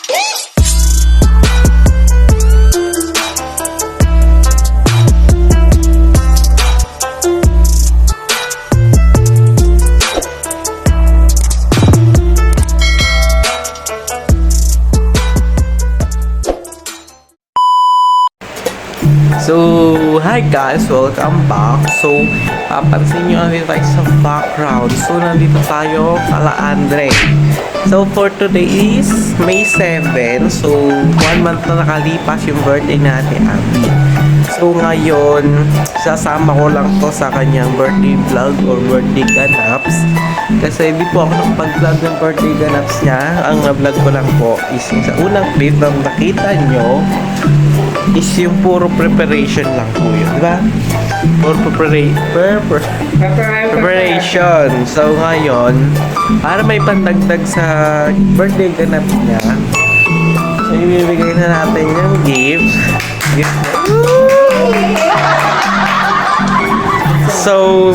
So, hi guys! Welcome back. So, pansin nyo natin tayo sa background. So, nandito tayo kala Andre. So, for today is May 7. So, 1 month na nakalipas yung birthday natin, Abby. So, ngayon, sasama ko lang to sa kanyang birthday vlog or birthday ganaps. Kasi hindi po ako nakapag-vlog ng birthday ganaps niya. Ang vlog ko lang po is yung sa unang clip na nakita nyo is yung puro preparation lang po yun, di ba? Puro preparation. So, ngayon, para may pandagdag sa birthday ganap niya, so, ibibigay na natin yung gift. So,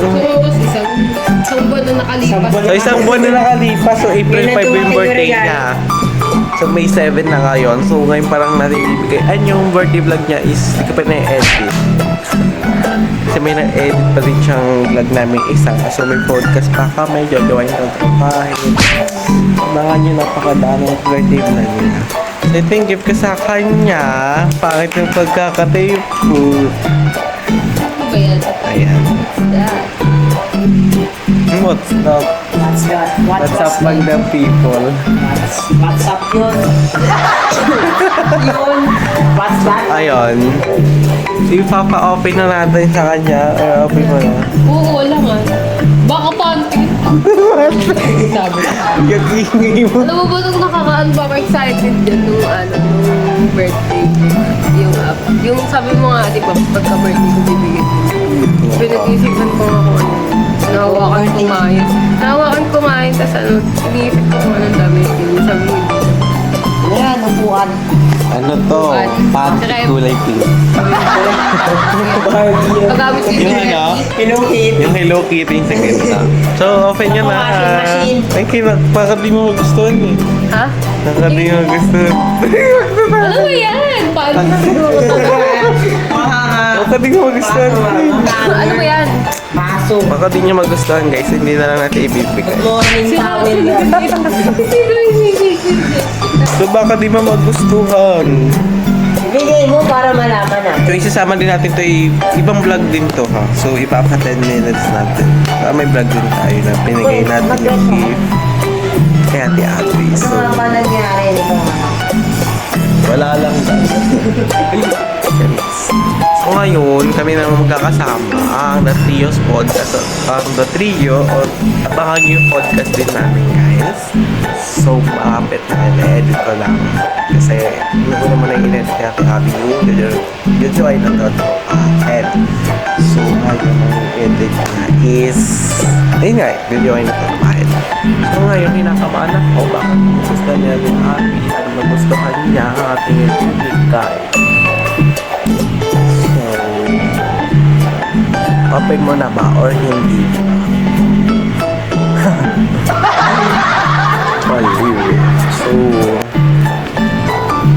isang buwan na nakalipas. So, April 5 yung birthday niya. So, May 7 na ngayon. So, ngayon parang natin ibigay. Yung birthday vlog niya is hindi ko pa na-edit. Kasi may na-edit pa rin siyang vlog namin isa. So, may podcast pa kami. Jojoin ng trabahin. Mga nyo napakadaming birthday vlog niya. So, ito yung gift ko sa kanya. Pangit yung pagkakatape ko. Ayan. What's up? What's up, Magda people? What's up yun? What's that? Ayun. Ipapa-open na natin sa kanya. Open mo na. Oo, wala nga. Baka panty. Sabi. Yung ingay mo. Alam mo ba nung nakaka-excited dyan nung birthday? Yung sabi mo nga, di ba, pagka-birthday ko bibigyan mo. Pinag-isipan ko nga kung ano. Nahawakan kumain, tapos iniisip ko kung anong dami. Sabi mo, Yan, upuan. Ano to? Panty kulay pink. magamit ko Yung ano? Yung Hello Kitty yung sa ganda. So, open nyo na. Washing machine. Ay, baka di mo magustuhan eh. Ha? Baka di mo magustuhan. Ano ba yan? Paano na Baka di mo magustuhan. Ano ba yan? Maso. Baka di nyo magustuhan guys. Hindi na lang natin ibibigay. Morning towel yan. So, baka di mo magustuhan. Bigay mo para malaman na. So, isasama din natin to ibang vlog din to ha. So, ipapa 10 minutes natin. May vlog din tayo na pinigay natin yung gift kay Ate Abby. Ano So, nga ba nangyari nito? wala lang So, ngayon, kami naman magkakasama ang The Trio's Podcast. The Trio, or abangan nyo yung podcast din namin, guys. So, malapit na i-edit ko lang. Kasi, hindi ko naman na i-edit kaya Abby yung join na to. And, so, ngayon ang edit na is, ayun nga, join na to. So, ngayon, kinakamaan ako. Bakit gusto niya rin Abby? Ano magustuhan niya ang ating public guide? So, open mo na ba or hindi? So,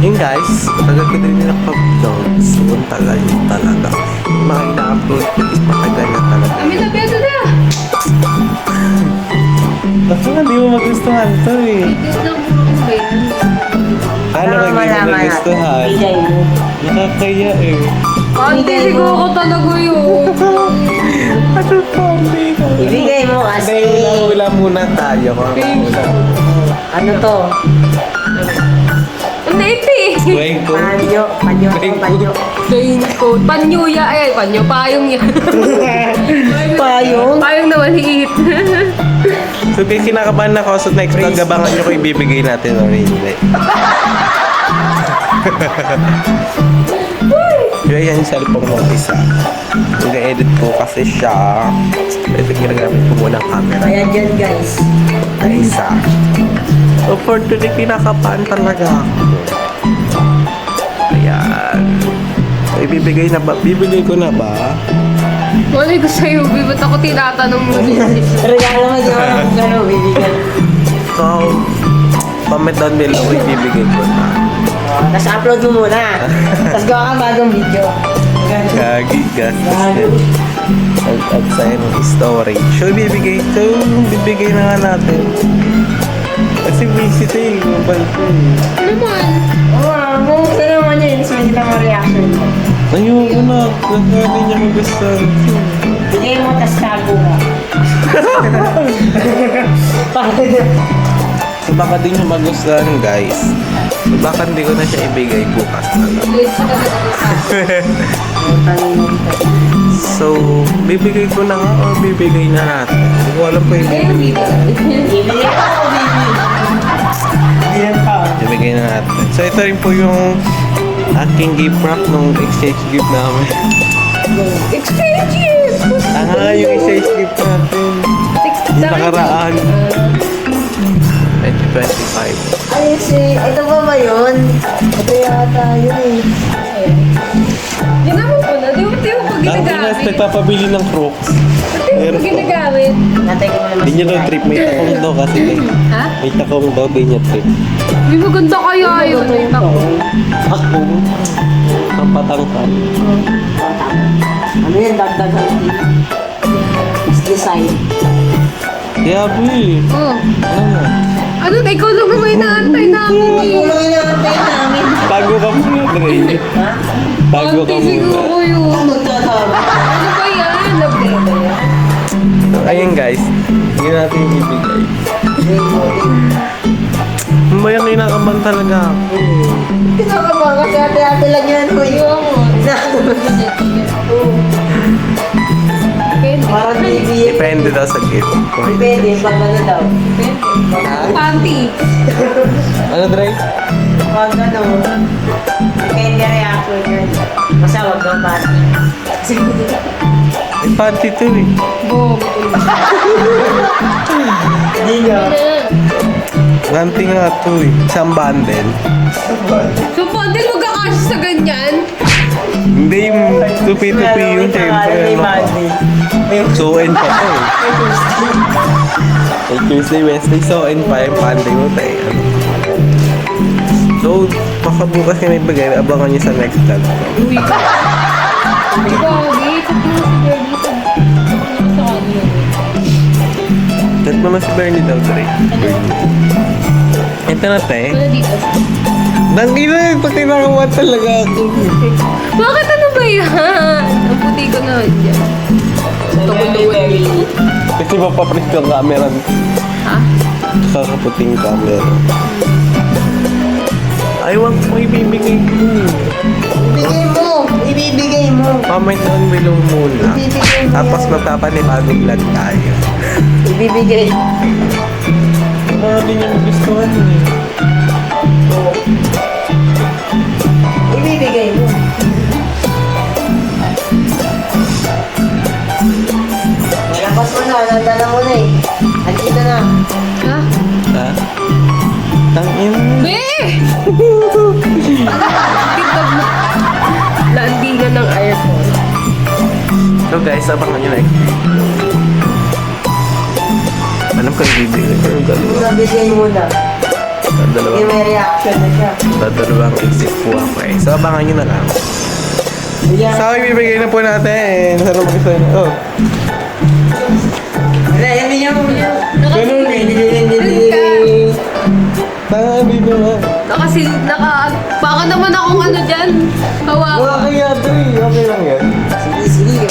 yun guys, tagal ko din nakapag-vlog. So, tagal yun talaga. Yung mga ina-upload ko is matagal na talaga. Kami na, beto na! Basta nga, di mo magustuhan to eh. Ito na po ba yan? Ano Para ka di mo malaman natin. nagustuhan? Bigay mo. Nakakaya eh. Ante, siguro ko talaga yun. Ano pa, amigo? Ibigay mo kasi. Hula muna tayo. Ano to? Ang naiti! Kwento. Panyo. Raincoat. Panyuya. Ay, panyo. Payong yan. Payong? Payong na maliit. So, kinakabahan na ako. So, next vlog, abangan nyo ko ibibigay natin o hindi. Yung yan yung cellphone mo isa. Nag-edit ko kasi siya. Ito ginagamit ko muna ang camera. Kaya dyan guys. Na isa. So, for today, kinakabahan talaga ako. Ayan. So, ibibigay na ba? Bibigay ko na ba? Malay ko sa'yo, ba't ako tinatanong mo? Regalo mo dyan. Gano'n, bibigyan. So, comment down below, ibibigay ko na. Tapos upload mo muna. Tapos gawa ka bagong video. Gagi, gastos din. Outside ng storage. So, bibigay na nga natin. Kasi busy ito eh, mobile ko eh. Ano naman? Oo, gusto naman yun. Gusto nila mga reaction. Ayoko na, nagkali niya magustuhan. Bigay mo, tapos tago ka. So, baka di niya magustuhan guys. So, baka hindi ko na siya ibigay bukas na lang. Late sa kagad So, bibigay ko na nga o bibigay na natin. Hindi ko alam ko yung bibigay. Bibigay ako, baby. Bibigay na natin. So, ito rin po yung aking gift wrap nung exchange gift namin. Exchange gift! Tanga nga yung exchange gift natin. Yung nakaraan. 2025. Ay, ito ba yun? Ito yata yun eh. Ginamit mo na. Di mo pa Ang Pinas, ginagamit. nagpapabili ng Crocs. Di mo pa ginagamit. Natay ko naman. Hindi niya daw trip. May takong daw kasi. Ha? May takong daw, di niya trip. Di maganda kaya yun. Ay, tako. Ako. Ang patangkal. Ano yan? Dagdagan. Mas design. Yabi. Oh. Ano? Ano na? Ikaw lang naman inaantay namin eh. Kulang inaantay namin. Tago ka muna, Dre. Ha? Tago ka Ante siguro muna. yun. Ano magtatawa? Ano ba yan? Nableda yan. So, ayun guys. Hindi natin ibigay. Ano ba yung kinakaban talaga ako? Kinakaba kasi ate-ate lang yan. Uy. Parang baby. Depende daw sa gift. Depende, pag ano daw. Panty. Ano, Dre? Pag ano, depende reaction yun. Basta wag kang party. May panty to eh. Bob. Hindi nga. Panty nga to eh. Isang bundle. So, panty magkakasya sa ganyan? Hindi yung tupi-tupi yun, syempre. Suoin pa to eh. May Tuesday, Wednesday, suoin pa yung panty mo tayo. So, baka bukas ka may bagay, abangan niyo sa next vlog. Uy. Ay, Bobby. Chat mo na si Bernie sa Chat mo na si Bernie daw, kanya. Dre. Ito na, te. Ano dito? Nanggi na yun, pag kinakawa talaga ako. Bakit ano ba yan? Ang puti ko na dyan. Tungkol-tungkol. Kasi mapaprint yung camera. Ha? Kakaputing camera. Ay, wag mo ibibigay ko. Ibigay mo! Ibibigay mo! Comment down below muna. Ibibigay mo Tapos yan. magpapanibagong vlog tayo. Ibibigay. Baka di niya magustuhan eh. Ibibigay mo. Malapas mo na, nandala mo na eh. Andito na. Ha? Ha? Tangin. Be! Tiktok mo. Naandingan ng aircon. So guys, abangan nyo next. Alam ko yung bibigay ko yung dalawa. Muna, bigay mo na. Hindi Dadalawang, may reaction na siya. dadalawang isip po ako eh. So abangan nyo na lang. Bigyan. So ibibigay na po natin. Sana mag-isa na. Oh. Wala, yan bigyan mo. Ganun. Tanga, bibigay mo. Baka naman akong ano dyan. Wala Hawakan. kay Adre. Okay lang yan. Sige, sige.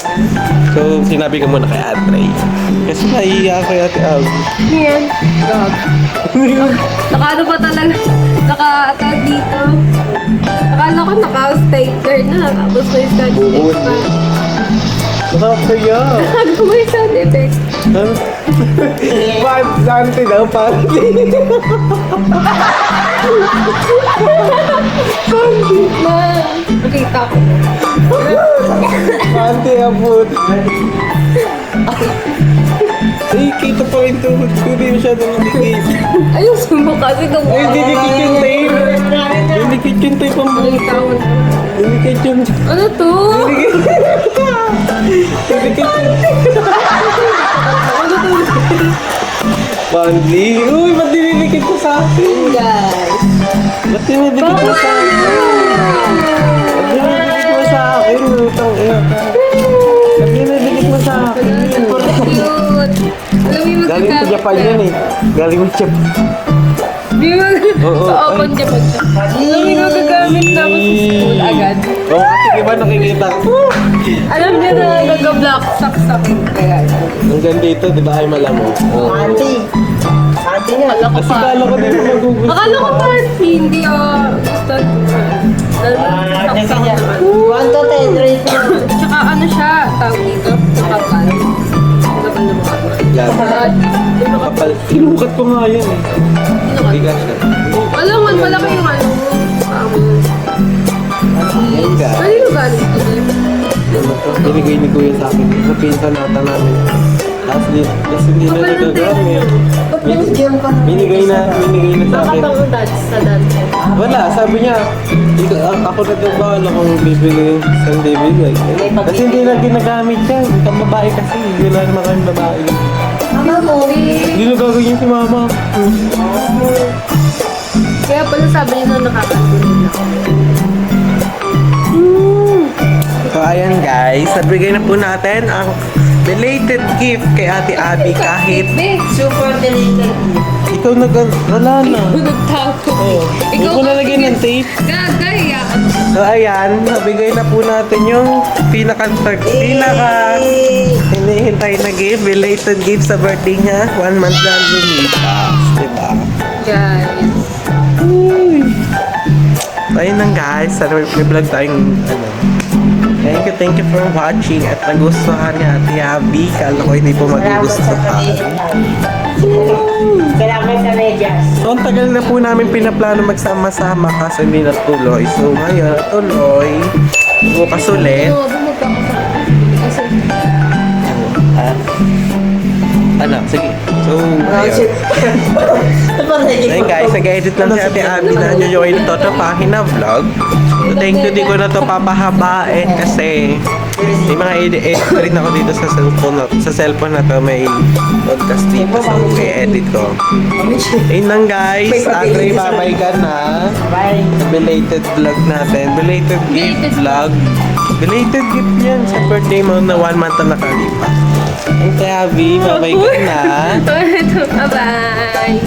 So sinabi ko muna kay Adre. Kasi naiiyak kay Ate Ab. Yan. Gag. Naka-ano pa talaga. Naka-tag dito. Akala ko naka-sticker na. Tapos may sound effect pa. Nakakaya. Gago may sound effect. Panty daw, panty. Ma. Nakita ko. Panty abot. Ay, kita pa rin tuhod ko. Hindi masyadong dikit. Ayusin mo kasi kung Ay, didikit yung tape. Didikit yung tape ang buhay. Nakita ko. Didikit yung... Ano to? Didikit yung... Panli. Uy, ba't dinidikit ko sa akin? Guys. Ba't dinidikit mo sa akin? Ba't dinidikit mo sa akin? Lutang ina ka. Ba't dinidikit mo sa akin? Cute. Alam mo yung Galing sa Japan yan eh. Galing sa Japan. Di ba? Oo, Sa open Japan siya. Alam mo yung gagamit na ako sa school agad. Oo, kasi diba nakikita ko. Alam niya na nag-block saksakin. Kaya. Hanggang dito, di ba ay malamok? Oo. Auntie. Auntie nga. Akala ko Kasi pa. kala ko din magugusto. Akala ko pa. Hindi gusto. Teka niya. 1 to 10, rate mo. Tsaka ano siya, tawag dito, kapal. Kapal na mga kapal. Yan. Kapal. Sinukat ko nga yan eh. Bigas na. Alam mo, malaki yung ano. Yan ka. Kanino galing ito? Ano to? Binigay ni Kuya sa akin. Sa pinsan nata namin. Tapos hindi na nagagamit. Binigay na sa akin. Bakit ang dad sa dante? Wala, sabi niya, ako na daw bahala kung bibigay saan bibigay. Kasi hindi na ginagamit yan. Ang babae kasi, hindi na naman kami babae. Mama mo. Hindi na gagawin si mama. Kaya pala sabi niya na nakakagunin ako. So ayan guys, nabigay na po natin ang belated gift kay Ate Abby kahit Super deleted. ikaw wala na. Nagtago. Oo. Hindi ko nalagyan ng tape. Gagaya. So ayan, nabigay na po natin yung pinaka hinihintay na gift, belated gift sa birthday niya. 1 month na lumipas. Diba? Guys. So ayun lang guys, sana may vlog tayong Thank you for watching at nagustuhan ni Ate Abby. Kala ko hindi po magugustuhan. Kailangan sa medyas. So, ang tagal na po namin pinaplano magsama-sama kasi hindi natuloy. So, ngayon natuloy. Bukas ulit. Bumagka ko sa kasi Ano? Sige. So, ayun. Ayun guys, nag-edit lang si Ate Abby na nyo yung Toto Pahina vlog. So, thank you, di ko na to papahabain kasi may mga edit rin ako dito sa cellphone na to. May podcast dito. So, i-edit ko. Ayun lang guys. Andre, babay ka na. Bye. Belated vlog natin. Belated gift vlog. Belated gift yan sa birthday mo na 1 month na nakalipas. Ate Abby, babay ka na. Bye-bye.